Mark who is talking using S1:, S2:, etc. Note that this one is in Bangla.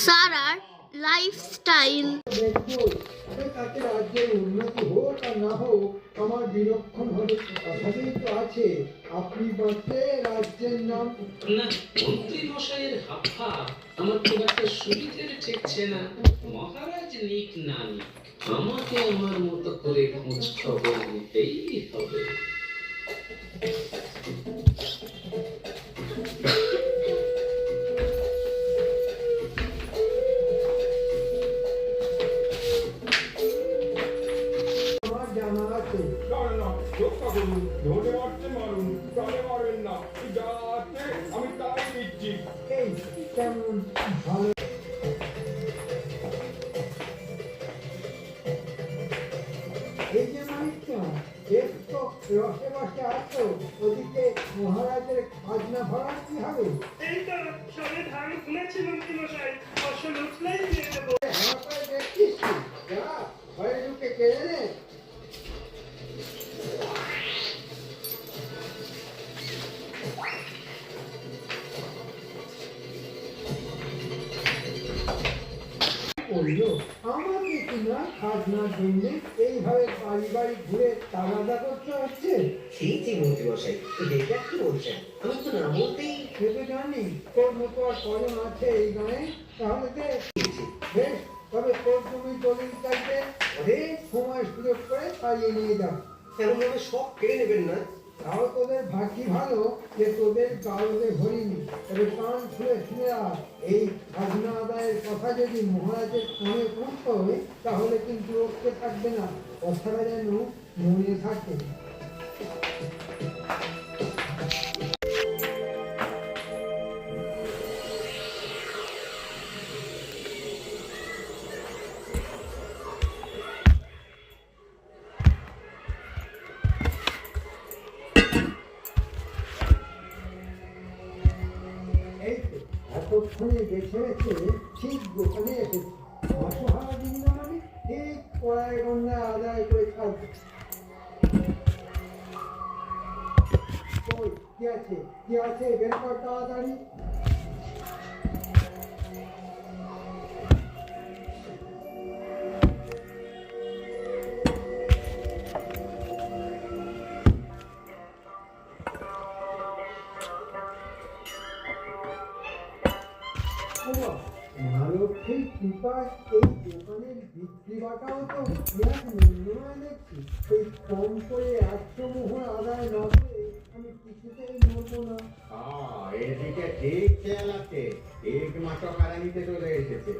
S1: সারার লাইফস্টাইল।
S2: তাকে রাজ্যের উন্নতি হোক আর না হোক আমার বিলক্ষণ ভাবে কথাতেই তো আছে, আপনি বাঁচলে রাজ্যের নাম।
S3: না, মন্ত্রী মশাইয়ের হাফা আমার খুব একটা সুবিধের ঠেকছে না। মহারাজ নিক না নিক, আমাকে আমার মতো করে খোঁজ খবর নিতেই হবে।
S2: আমার জানা আছে। এই কেমন ভালো এই যে মানিকটা এর তো রসে বসে আছো, ওদিকে মহারাজের খাজনা ভরা কি হবে?
S4: এই তো সবে ধান খুলেছি মন্ত্রী মশাই, ফসল উঠলেই দিয়ে দেবো।
S2: আমার পায়ে দেখছিস কি? যা ঘরে ঢুকে কেড়ে নে। বললো আমাকে কিনা খাজনার জন্য এইভাবে বাড়ি বাড়ি ঘুরে তাগাদা করতে হচ্ছে।
S5: ছি মন্ত্রী মশাই, এটা কি বলছেন? আমি তো না বলতেই
S2: সে তো জানি তোর মতো আর কজন আছে এই গায়ে, তাহলে দেখ বেশ, তবে তোর জমি দলিল চাইতে সময় সুযোগ করে তাড়িয়ে নিয়ে যাও।
S5: এমন ভাবে সব কেড়ে নেবেন না।
S2: তাও তোদের ভাগ্যি ভালো যে তোদের গালবে ভরিনি। তবে কান খুলে শুনে রাখ, এই খাজনা আদায়ের কথা যদি মহারাজের কানে পৌঁছয় তাহলে কিন্তু রক্ষে থাকবে না, কথাটা যেন মনে থাকে। এই তো এতক্ষণে বেছে বেছে ঠিক দোকানে এসেছি। অসহায় দিন না মানে ঠিক কড়াই গন্ডা আদায় করে ছাড়বে। কি আছে কি আছে বের কর তাড়াতাড়ি। মহালক্ষ্মীর কৃপায় এই দোকানের বিক্রি বাটাও তো বিরাট মূল্যবান দেখছি। এই কম করে 100 মোহর আদায় না করে আমি কিছুতেই নড়বো না।
S6: এদিকে ঠিক খেয়াল আছে, এক মাস কারা নিতে চলে এসেছে।